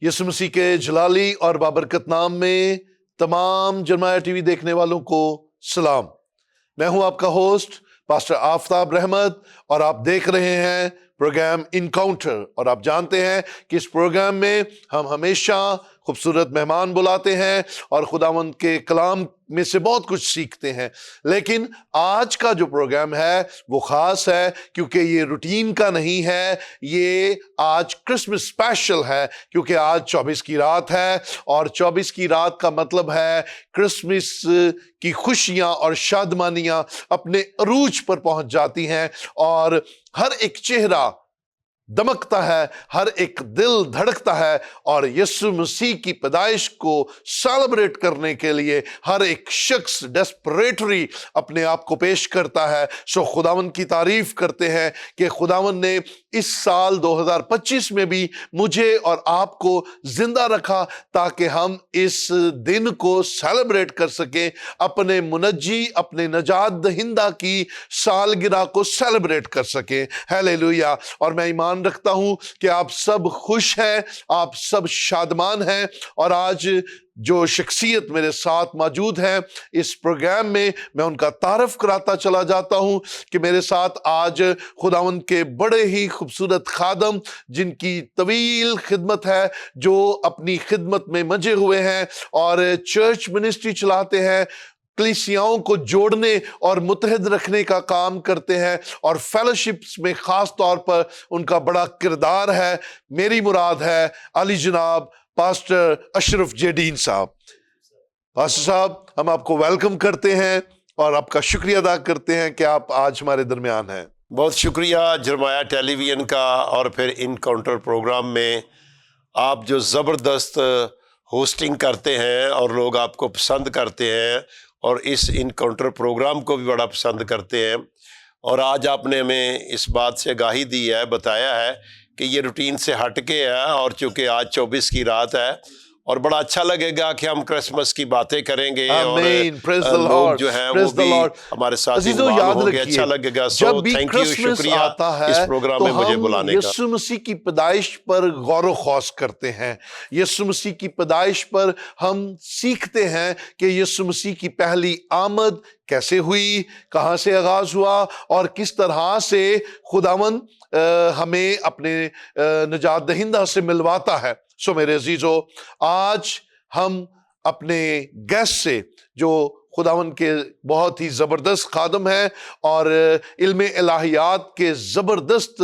यीशु मसीह के जलाली और बाबरकत नाम में तमाम जरमाया टीवी देखने वालों को सलाम। मैं हूं आपका होस्ट पास्टर आफताब रहमत और आप देख रहे हैं प्रोग्राम इनकाउंटर। और आप जानते हैं कि इस प्रोग्राम में हम हमेशा खूबसूरत मेहमान बुलाते हैं और खुदावंद के कलाम में से बहुत कुछ सीखते हैं। लेकिन आज का जो प्रोग्राम है वो खास है क्योंकि ये रूटीन का नहीं है, ये आज क्रिसमस स्पेशल है क्योंकि आज 24 की रात है और 24 की रात का मतलब है क्रिसमस की खुशियां और शादमानियां अपने अरूज पर पहुंच जाती हैं और हर एक चेहरा दमकता है, हर एक दिल धड़कता है और यीशु मसीह की पैदाइश को सेलिब्रेट करने के लिए हर एक शख्स डेस्परेटरी अपने आप को पेश करता है। सो खुदावंद की तारीफ करते हैं कि खुदावंद ने इस साल 2025 में भी मुझे और आपको जिंदा रखा ताकि हम इस दिन को सेलिब्रेट कर सकें, अपने मुनज्जी, अपने नजात दहिंदा की सालगिरह को सेलिब्रेट कर सकें। हालेलुया। और मैं ईमान रखता हूं कि आप सब खुश हैं, आप सब शादमान हैं। और आज जो शख्सियत मेरे साथ मौजूद है इस प्रोग्राम में, मैं उनका तारफ कराता चला जाता हूं कि मेरे साथ आज खुदावंद के बड़े ही खूबसूरत खादम जिनकी तवील खिदमत है, जो अपनी खिदमत में मजे हुए हैं और चर्च मिनिस्ट्री चलाते हैं, कलीसियाओं को जोड़ने और मुत्तहद रखने का काम करते हैं और फेलोशिप्स में खास तौर पर उनका बड़ा किरदार है। मेरी मुराद है अली जनाब पास्टर अशरफ जेडीन साहब। पास्टर साहब, हम आपको वेलकम करते हैं और आपका शुक्रिया अदा करते हैं कि आप आज हमारे दरमियान हैं। बहुत शुक्रिया जरमाया टेलीविजन का और फिर इनकाउंटर प्रोग्राम में आप जो ज़बरदस्त होस्टिंग करते हैं और लोग आपको पसंद करते हैं और इस इनकाउंटर प्रोग्राम को भी बड़ा पसंद करते हैं। और आज आपने हमें इस बात से आगाही दी है, बताया है कि ये रूटीन से हट के है और चूँकि आज 24 की रात है और बड़ा अच्छा लगेगा कि हम क्रिसमस की बातें करेंगे और लोग जो हैं वो भी हमारे साथ इन्वॉल्व होंगे। अच्छा लगेगा। जब भी थैंक यू, शुक्रिया आता है इस प्रोग्राम तो में मुझे हम बुलाने का। यीशु मसीह की पैदाइश पर गौर खौस करते हैं। यीशु मसीह की पैदाइश पर हम सीखते हैं कि यीशु मसीह की पहली आमद कैसे हुई, कहाँ से आगाज हुआ और किस तरह से खुदावंद हमें अपने नजात दहिंदा से मिलवाता है। सो मेरे अजीजों, आज हम अपने गेस्ट से जो खुदावंद के बहुत ही ज़बरदस्त खादम हैं और इल्म इलाहियात के ज़बरदस्त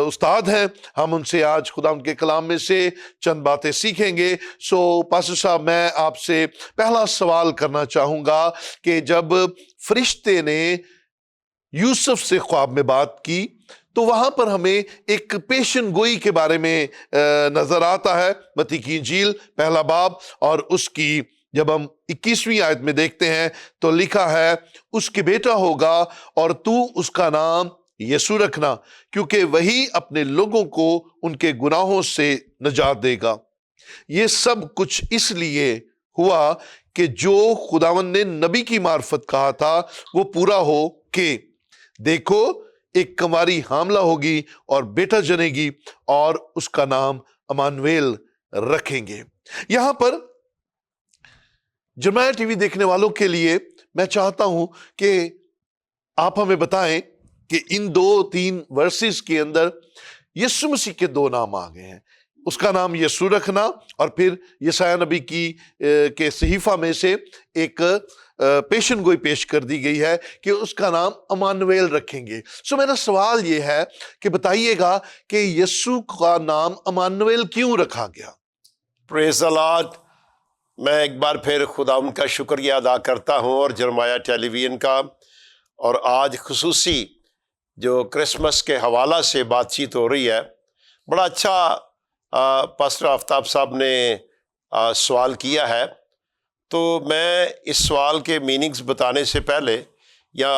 उस्ताद हैं, हम उनसे आज खुदावंद के कलाम में से चंद बातें सीखेंगे। सो पास्टर साहब, मैं आपसे पहला सवाल करना चाहूँगा कि जब फरिश्ते ने यूसुफ से ख्वाब में बात की तो वहां पर हमें एक पेशन गोई के बारे में नजर आता है। मत्ती की इंजील पहला बाब और उसकी जब हम 21वीं आयत में देखते हैं तो लिखा है, उसके बेटा होगा और तू उसका नाम यीशु रखना क्योंकि वही अपने लोगों को उनके गुनाहों से नजात देगा। ये सब कुछ इसलिए हुआ कि जो खुदावंद ने नबी की मार्फत कहा था वो पूरा हो कि देखो एक कुंवारी हामला होगी और बेटा जनेगी और उसका नाम अमानुएल रखेंगे। यहां पर जरमाया टीवी देखने वालों के लिए मैं चाहता हूं कि आप हमें बताएं कि इन 2-3 वर्सेस के अंदर यीशु मसीह के 2 नाम आ गए हैं। उसका नाम यीशु रखना और फिर यशायाह नबी की के सहीफा में से एक पेशन गोई पेश कर दी गई है कि उसका नाम अमानुएल रखेंगे। सो मेरा सवाल ये है कि बताइएगा कि यीशु का नाम अमानुएल क्यों रखा गया? Praise the Lord. मैं एक बार फिर खुदा उनका शुक्रिया अदा करता हूँ और जरमाया टेलीविजन का। और आज खुसूसी जो क्रिसमस के हवाला से बातचीत हो रही है, बड़ा अच्छा पास्टर आफ्ताब साहब ने सवाल किया है। तो मैं इस सवाल के मीनिंग्स बताने से पहले या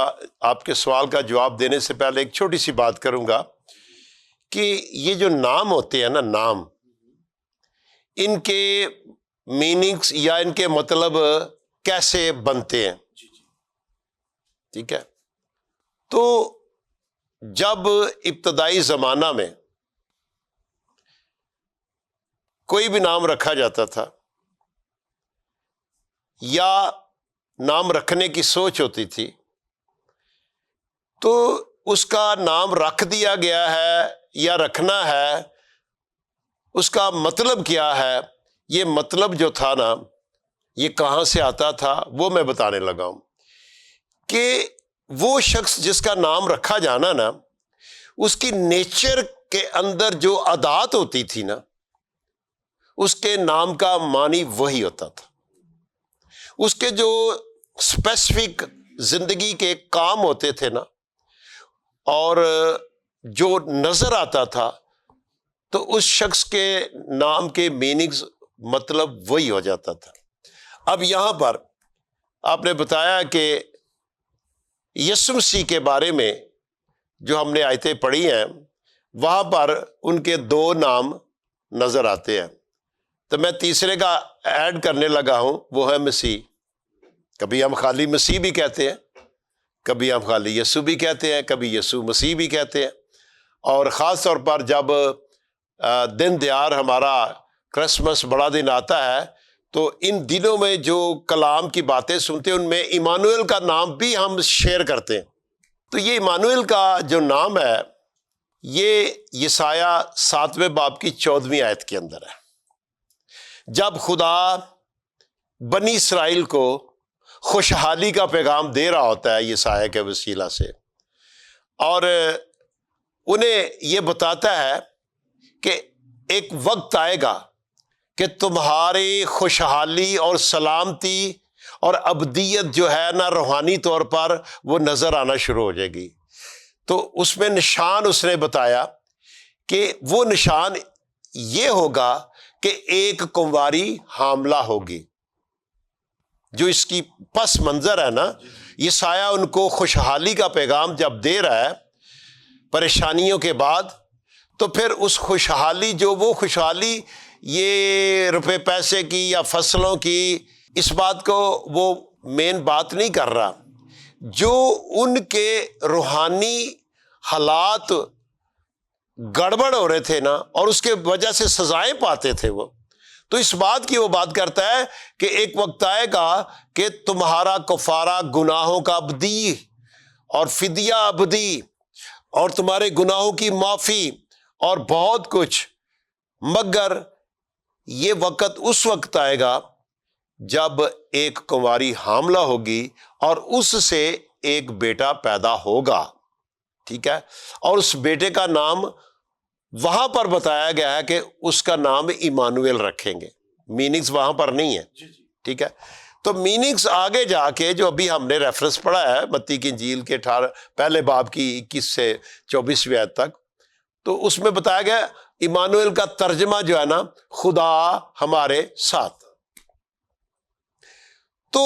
आपके सवाल का जवाब देने से पहले एक छोटी सी बात करूंगा कि ये जो नाम होते हैं ना, नाम, इनके मीनिंग्स या इनके मतलब कैसे बनते हैं, ठीक है। तो जब इब्तदाई ज़माना में کوئی بھی نام رکھا جاتا تھا یا نام رکھنے کی سوچ ہوتی تھی تو اس کا نام رکھ دیا گیا ہے یا رکھنا ہے، اس کا مطلب کیا ہے، یہ مطلب جو تھا نا، یہ کہاں سے آتا تھا، وہ میں بتانے لگا ہوں کہ وہ شخص جس کا نام رکھا جانا نا، اس کی نیچر کے اندر جو عادات ہوتی تھی نا، اس کے نام کا معنی وہی ہوتا تھا۔ اس کے جو اسپیسیفک زندگی کے کام ہوتے تھے نا، اور جو نظر آتا تھا، تو اس شخص کے نام کے میننگز مطلب وہی ہو جاتا تھا۔ اب یہاں پر آپ نے بتایا کہ یسوع مسیح کے بارے میں جو ہم نے آیتیں پڑھی ہیں، وہاں پر ان کے 2 نام نظر آتے ہیں، تو میں تیسرے کا ایڈ کرنے لگا ہوں، وہ ہے مسیح۔ کبھی ہم خالی مسیح بھی کہتے ہیں، کبھی ہم خالی یسوع بھی کہتے ہیں، کبھی یسوع مسیح بھی کہتے ہیں، اور خاص طور پر جب دن دیار ہمارا کرسمس بڑا دن آتا ہے تو ان دنوں میں جو کلام کی باتیں سنتے ہیں ان میں ایمانویل کا نام بھی ہم شیئر کرتے ہیں۔ تو یہ ایمانویل کا جو نام ہے یہ یسایہ 7ویں باب کی 14ویں آیت کے اندر ہے، جب خدا بنی اسرائیل کو خوشحالی کا پیغام دے رہا ہوتا ہے یسایہ کے وسیلہ سے، اور انہیں یہ بتاتا ہے کہ ایک وقت آئے گا کہ تمہاری خوشحالی اور سلامتی اور ابدیت جو ہے نا، روحانی طور پر وہ نظر آنا شروع ہو جائے گی۔ تو اس میں نشان اس نے بتایا کہ وہ نشان یہ ہوگا کہ ایک کنواری حاملہ ہوگی۔ جو اس کی پس منظر ہے نا، یسایہ ان کو خوشحالی کا پیغام جب دے رہا ہے پریشانیوں کے بعد، تو پھر اس خوشحالی جو وہ خوشحالی یہ روپے پیسے کی یا فصلوں کی، اس بات کو وہ مین بات نہیں کر رہا، جو ان کے روحانی حالات گڑبڑ ہو رہے تھے نا، اور اس کے وجہ سے سزائیں پاتے تھے وہ، تو اس بات کی وہ بات کرتا ہے کہ ایک وقت آئے گا کہ تمہارا کفارہ گناہوں کا ابدی اور فدیہ ابدی اور تمہارے گناہوں کی معافی اور بہت کچھ، مگر یہ وقت اس وقت آئے گا جب ایک کنواری حاملہ ہوگی اور اس سے ایک بیٹا پیدا ہوگا، ٹھیک ہے، اور اس بیٹے کا نام وہاں پر بتایا گیا ہے کہ اس کا نام ایمانویل رکھیں گے۔ میننگز وہاں پر نہیں ہے، ٹھیک ہے۔ تو میننگز آگے جا کے جو ابھی ہم نے ریفرنس پڑھا ہے متی کی انجیل کے 18 باب کی 21 سے 24ویں آیت تک، تو اس میں بتایا گیا ایمانویل کا ترجمہ جو ہے نا، خدا ہمارے ساتھ۔ تو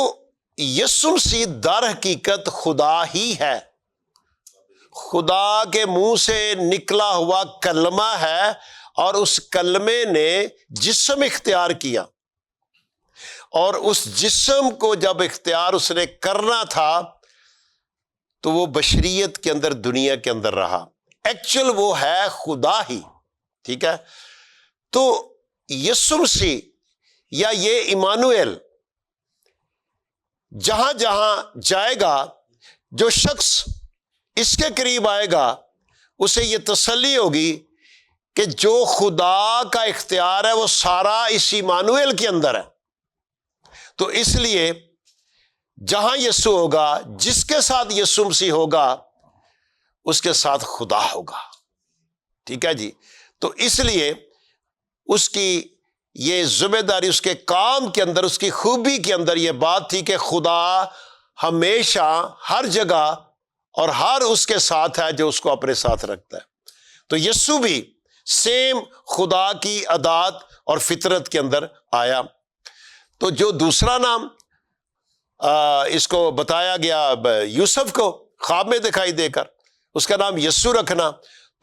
یسوع مسیح در حقیقت خدا ہی ہے، خدا کے منہ سے نکلا ہوا کلمہ ہے، اور اس کلمے نے جسم اختیار کیا، اور اس جسم کو جب اختیار اس نے کرنا تھا تو وہ بشریت کے اندر، دنیا کے اندر رہا۔ ایکچوئل وہ ہے خدا ہی، ٹھیک ہے۔ تو یسوع مسیح یا یہ ایمانویل جہاں جہاں جائے گا، جو شخص اس کے قریب آئے گا اسے یہ تسلی ہوگی کہ جو خدا کا اختیار ہے وہ سارا اس ایمانویل کے اندر ہے۔ تو اس لیے جہاں یسوع ہوگا، جس کے ساتھ یسوع مسیح ہوگا، اس کے ساتھ خدا ہوگا، ٹھیک ہے جی۔ تو اس لیے اس کی یہ ذمہ داری، اس کے کام کے اندر، اس کی خوبی کے اندر یہ بات تھی کہ خدا ہمیشہ ہر جگہ اور ہر اس کے ساتھ ہے جو اس کو اپنے ساتھ رکھتا ہے۔ تو یسوع بھی سیم خدا کی عادات اور فطرت کے اندر آیا۔ تو جو دوسرا نام اس کو بتایا گیا یوسف کو خواب میں دکھائی دے کر، اس کا نام یسوع رکھنا،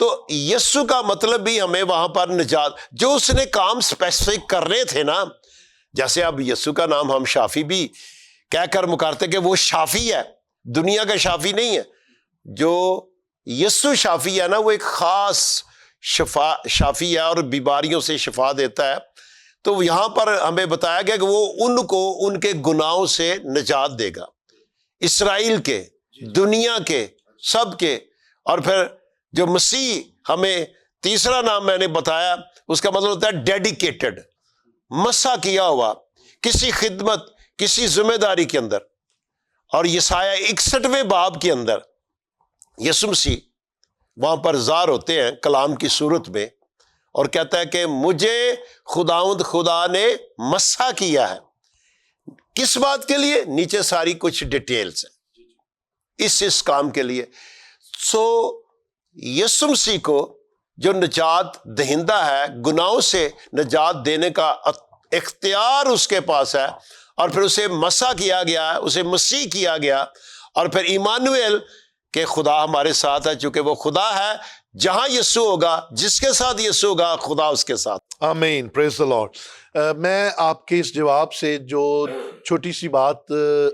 تو یسوع کا مطلب بھی ہمیں وہاں پر نجات، جو اس نے کام اسپیسیفک کرنے تھے نا، جیسے اب یسوع کا نام ہم شافی بھی کہہ کر مکارتے کہ وہ شافی ہے، دنیا کا شافی نہیں ہے۔ جو یسوع شافی ہے نا، وہ ایک خاص شافی ہے اور بیماریوں سے شفا دیتا ہے۔ تو یہاں پر ہمیں بتایا گیا کہ وہ ان کو ان کے گناہوں سے نجات دے گا، اسرائیل کے، دنیا کے، سب کے۔ اور پھر جو مسیح ہمیں تیسرا نام میں نے بتایا، اس کا مطلب ہوتا ہے ڈیڈیکیٹڈ، مسا کیا ہوا کسی خدمت، کسی ذمہ داری کے اندر۔ اور یسایہ 61ویں باب کے اندر یسوع مسیح وہاں پر ظاہر ہوتے ہیں کلام کی صورت میں، اور کہتا ہے کہ مجھے خداوند خدا نے مسا کیا ہے۔ کس بات کے لیے؟ نیچے ساری کچھ ڈیٹیلز ہیں اس کام کے لیے۔ سو یسوع مسیح کو جو نجات دہندہ ہے، گناہوں سے نجات دینے کا اختیار اس کے پاس ہے، اور پھر اسے مسا کیا گیا ہے، اسے مسیح کیا گیا، اور پھر ایمانویل کہ خدا ہمارے ساتھ ہے، چونکہ وہ خدا ہے۔ جہاں یسوع ہوگا، جس کے ساتھ یسوع ہوگا، خدا اس کے ساتھ۔ آمین، پریز دی لارڈ۔ میں آپ کے اس جواب سے جو چھوٹی سی بات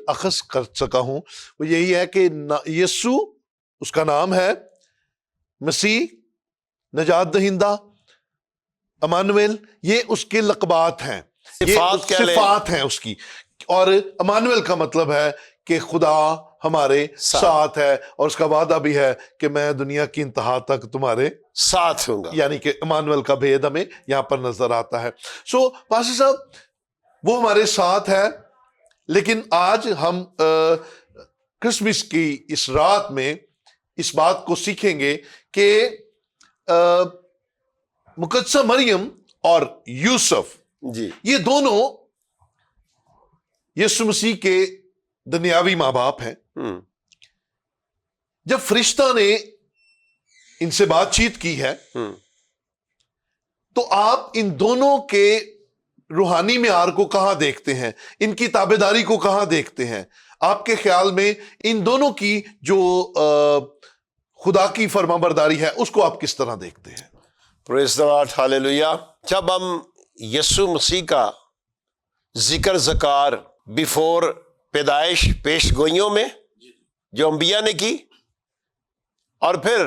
اخذ کر سکا ہوں وہ یہی ہے کہ یسوع اس کا نام ہے، مسیح، نجات دہندہ، امانویل، یہ اس کے لقبات ہیں، صفات کہہ لیں۔ صفات ہیں اس کی۔ اور امانویل کا مطلب ہے کہ خدا ہمارے ساتھ ہے، اور اس کا وعدہ بھی ہے کہ میں دنیا کی انتہا تک تمہارے ساتھ ہوں گا، یعنی کہ امانویل کا بھید ہمیں یہاں پر نظر آتا ہے۔ سو پاسٹر صاحب وہ ہمارے ساتھ ہے، لیکن آج ہم کرسمس کی اس رات میں اس بات کو سیکھیں گے کہ مقدسہ مریم اور یوسف جی، یہ دونوں یسوع مسیح کے دنیاوی ماں باپ ہیں۔ جب فرشتہ نے ان سے بات چیت کی ہے تو آپ ان دونوں کے روحانی معیار کو کہاں دیکھتے ہیں، ان کی تابعداری کو کہاں دیکھتے ہیں؟ آپ کے خیال میں ان دونوں کی جو خدا کی فرما برداری ہے اس کو آپ کس طرح دیکھتے ہیں؟ پریز دی لارڈ، ہاللیلویا۔ جب ہم یسوع مسیح کا ذکر ذکار بیفور پیدائش، پیش گوئیوں میں جو انبیاء نے کی، اور پھر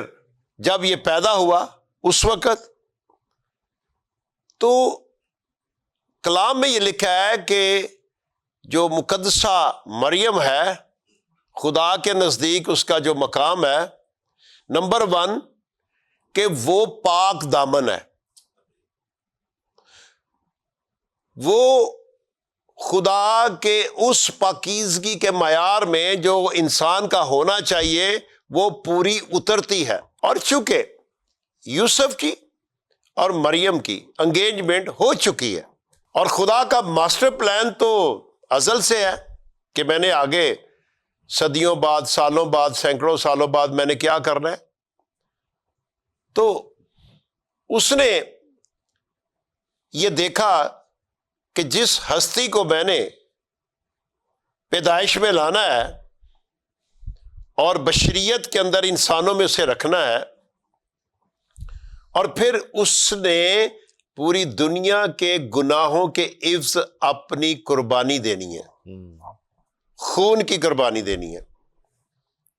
جب یہ پیدا ہوا اس وقت، تو کلام میں یہ لکھا ہے کہ جو مقدسہ مریم ہے، خدا کے نزدیک اس کا جو مقام ہے، نمبر 1 کہ وہ پاک دامن ہے، وہ خدا کے اس پاکیزگی کے معیار میں جو انسان کا ہونا چاہیے وہ پوری اترتی ہے۔ اور چونکہ یوسف کی اور مریم کی انگیجمنٹ ہو چکی ہے، اور خدا کا ماسٹر پلان تو ازل سے ہے کہ میں نے آگے صدیوں بعد، سالوں بعد، سینکڑوں سالوں بعد میں نے کیا کرنا ہے، تو اس نے یہ دیکھا کہ جس ہستی کو میں نے پیدائش میں لانا ہے اور بشریت کے اندر انسانوں میں اسے رکھنا ہے، اور پھر اس نے پوری دنیا کے گناہوں کے عوض اپنی قربانی دینی ہے، خون کی قربانی دینی ہے۔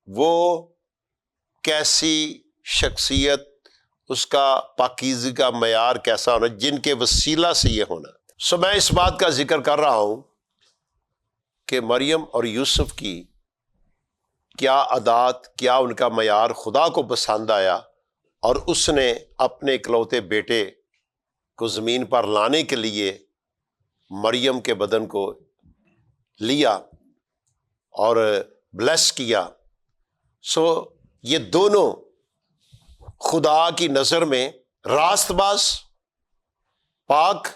وہ کیسی شخصیت، اس کا پاکیزگی کا معیار کیسا ہونا، جن کے وسیلہ سے یہ ہونا۔ سو میں اس بات کا ذکر کر رہا ہوں کہ مریم اور یوسف کی کیا عادات، کیا ان کا معیار خدا کو پسند آیا، اور اس نے اپنے اکلوتے بیٹے کو زمین پر لانے کے لیے مریم کے بدن کو لیا اور بلیس کیا۔ سو یہ دونوں خدا کی نظر میں راست باز، پاک،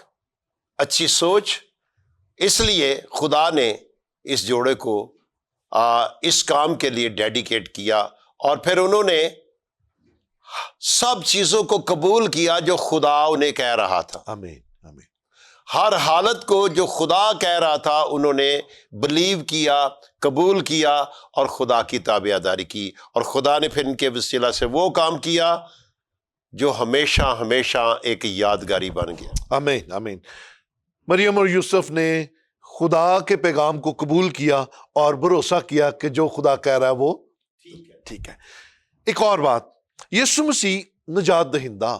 اچھی سوچ، اس لیے خدا نے اس جوڑے کو اس کام کے لیے ڈیڈیکیٹ کیا، اور پھر انہوں نے سب چیزوں کو قبول کیا جو خدا انہیں کہہ رہا تھا۔ آمین، آمین۔ ہر حالت کو جو خدا کہہ رہا تھا انہوں نے بلیو کیا، قبول کیا، اور خدا کی تابعداری کی، اور خدا نے پھر ان کے وسیلہ سے وہ کام کیا جو ہمیشہ ہمیشہ ایک یادگاری بن گیا۔ آمین، آمین۔ مریم اور یوسف نے خدا کے پیغام کو قبول کیا اور بھروسہ کیا کہ جو خدا کہہ رہا ہے وہ ٹھیک ہے۔ ایک اور بات، یسوع مسیح نجات دہندہ،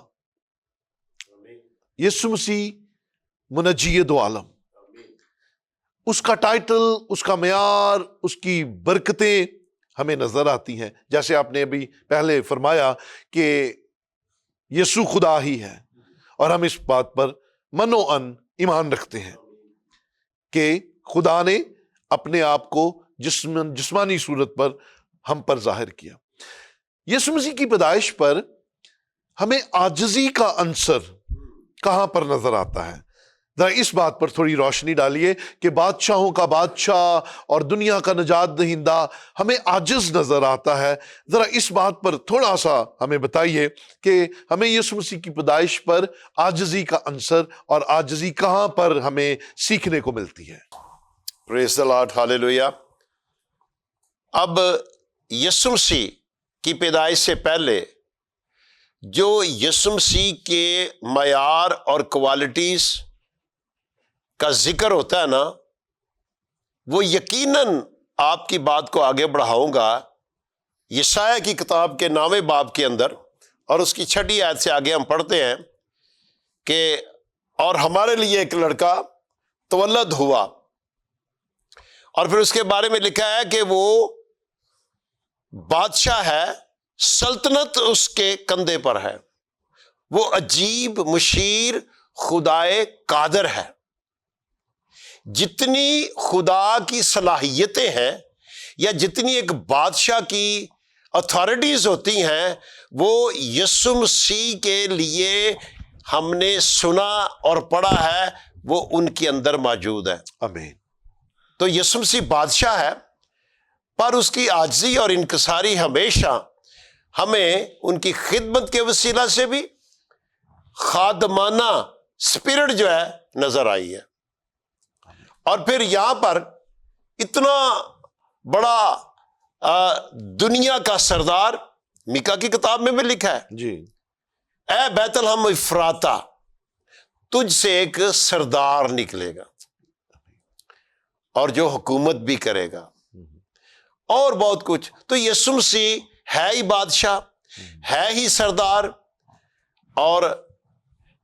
یسوع مسیح मुनज्जी दो आलम। उसका टाइटल, उसका मेयार, उसकी बरकतें हमें नजर आती हैं। जैसे आपने अभी पहले फरमाया कि यीशु खुदा ही है, और हम इस बात पर मनो अन ईमान रखते हैं कि खुदा ने अपने आप को जिस्मानी सूरत पर हम पर जाहिर किया। यीशु मसीह की पैदाइश पर हमें आजिज़ी का अंसर कहां पर नजर आता है? जरा इस बात पर थोड़ी रोशनी डालिए कि बादशाहों का बादशाह और दुनिया का निजात दहिंदा हमें आजिज नजर आता है। जरा इस बात पर थोड़ा सा हमें बताइए कि हमें यीशु मसीह की पैदाइश पर आजिज़ी का अंसर और आजिज़ी कहां पर हमें सीखने को मिलती है? Praise the Lord, hallelujah. अब यीशु मसीह की पैदाइश से पहले जो यीशु मसीह के मयार और क्वालिटीज का जिक्र होता है ना, वो यकीनन आपकी बात को आगे बढ़ाऊंगा। यशाया की किताब के 9वें बाब के अंदर और उसकी 6ठी आयत से आगे हम पढ़ते हैं कि और हमारे लिए एक लड़का तवल्लद हुआ, और फिर उसके बारे में लिखा है कि वो बादशाह है, सल्तनत उसके कंधे पर है, वो अजीब मुशीर खुदाए कादर है। जितनी खुदा की सलाहियतें हैं या जितनी एक बादशाह की अथॉरिटीज होती हैं, वो यीशु मसीह के लिए हमने सुना और पढ़ा है, वो उनके अंदर मौजूद है। आमीन। तो यीशु मसीह बादशाह है, पर उसकी आजिज़ी और इनकसारी हमेशा हमें उनकी खिदमत के वसीला से भी खादमाना स्पिरिट जो है नजर आई है। और फिर यहां पर इतना बड़ा दुनिया का सरदार, मीका की किताब में भी लिखा है जी, ए बैतलहम इफ्राता, तुझ से एक सरदार निकलेगा और जो हुकूमत भी करेगा, और बहुत कुछ। तो यीशु मसीह है ही बादशाह, है ही सरदार, और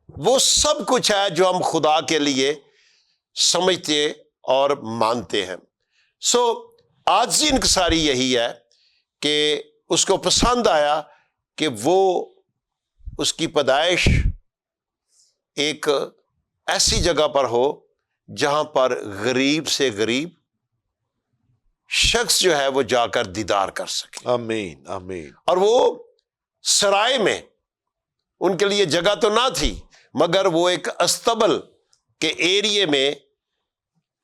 वो सब कुछ है जो हम खुदा के लिए समझते और मानते हैं। सो आज इनकसारी यही है कि उसको पसंद आया कि वो उसकी पैदाइश एक ऐसी जगह पर हो जहां पर गरीब से गरीब शख्स जो है वो जाकर दीदार कर सके। आमीन आमीन। और वो सराय में उनके लिए जगह तो ना थी, मगर वो एक अस्तबल के एरिए में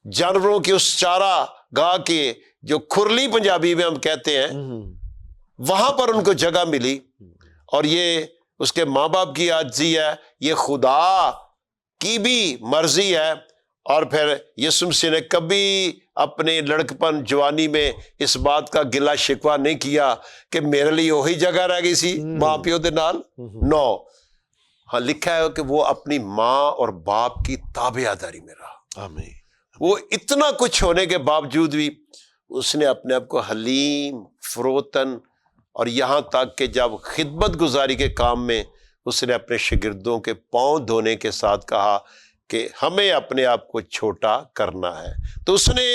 जानवरों की उस चारा गाह के जो खुरली पंजाबी में हम कहते हैं, वहां पर उनको जगह मिली। और ये उसके माँ बाप की आजिज़ी है, ये खुदा की भी मर्जी है। और फिर यीशु मसीह ने कभी अपने लड़कपन जवानी में इस बात का गिला शिकवा नहीं किया कि मेरे लिए वही जगह रह गई सी मां प्यो दे नाल। नो, हाँ, लिखा है कि वो अपनी माँ और बाप की ताबेदारी में रहा। आमीन। वो इतना कुछ होने के बावजूद भी उसने अपने आप को हलीम, फरोतन, और यहां तक कि जब खिदमत गुजारी के काम में उसने अपने शागिर्दों के पांव धोने के साथ कहा कि हमें अपने आप को छोटा करना है। तो उसने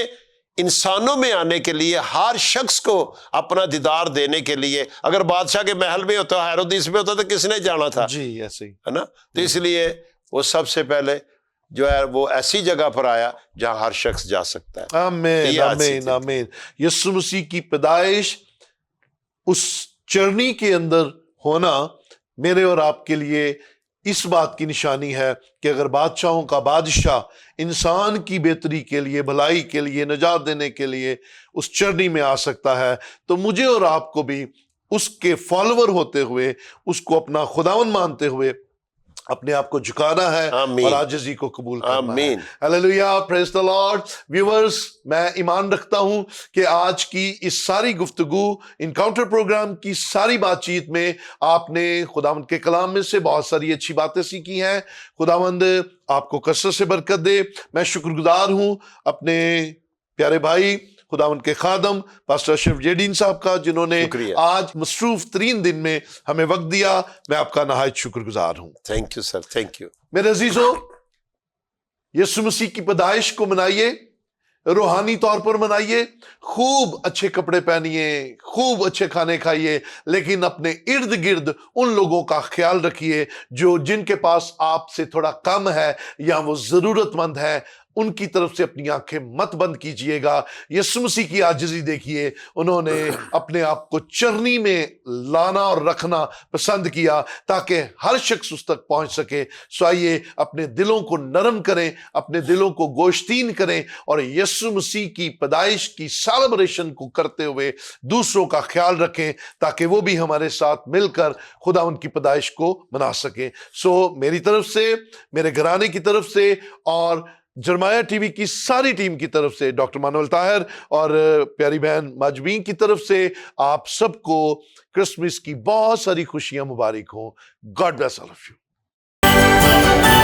इंसानों में आने के लिए, हर शख्स को अपना दीदार देने के लिए, अगर बादशाह के महल में होता, हेरोदिस में होता, तो किसने जाना था? जी, ऐसे ही है ना। तो इसलिए वो सबसे पहले जो है वो ऐसी जगह पर आया जहां हर शख्स जा सकता है। आमीन आमीन आमीन। यीशु मसीह की पैदाइश, उस चरनी के अंदर होना मेरे और आपके लिए इस बात की निशानी है कि अगर बादशाहों का बादशाह इंसान की बेहतरी के लिए, भलाई के लिए, निजात देने के लिए उस चरनी में आ सकता है, तो मुझे और आपको भी उसके फॉलोवर होते हुए, उसको अपना खुदावन मानते हुए अपने आप को झुकाना है और आजिज़ी को कबूल करना है। Hallelujah, praise the Lord. Viewers, मैं ईमान रखता हूं कि आज की इस सारी गुफ्तगू, इनकाउंटर प्रोग्राम की सारी बातचीत में आपने खुदावंद के कलाम में से बहुत सारी अच्छी बातें सीखी हैं। खुदावंद आपको कसरत से बरकत दे। मैं शुक्रगुजार हूं अपने प्यारे भाई खुदावंद के खादम पास्टर अशरफ जेडीन साहब का, जिन्होंने आज मसरूफ तरीन दिन में हमें वक्त दिया। मैं आपका नहायत शुक्रगुजार हूं। Thank you sir, thank you. मेरे अजीजों, यीशु मसीह की पैदाइश को मनाइए, रूहानी तौर पर मनाइए, खूब अच्छे कपड़े पहनिए, खूब अच्छे खाने खाइए, लेकिन अपने इर्द गिर्द उन लोगों का ख्याल रखिए जो जिनके पास आपसे थोड़ा कम है या वो जरूरतमंद है, उनकी तरफ से अपनी आंखें मत बंद कीजिएगा। यीशु मसीह की आजिज़ी देखिए, उन्होंने अपने आप को चरनी में लाना और रखना पसंद किया ताकि हर शख्स उस तक पहुंच सके। सो आइए अपने दिलों को नरम करें, अपने दिलों को गोश्तीन करें और यीशु मसीह की पैदाइश की सेलिब्रेशन को करते हुए दूसरों का ख्याल रखें ताकि वो भी हमारे साथ मिलकर खुदा उनकी पैदाइश को मना सकें। सो मेरी तरफ से, मेरे घराने की तरफ से और जरमाया टीवी की सारी टीम की तरफ से, डॉक्टर मानुअल ताहिर और प्यारी बहन माजबीन की तरफ से आप सबको क्रिसमस की बहुत सारी खुशियां मुबारक हो। God bless all of you.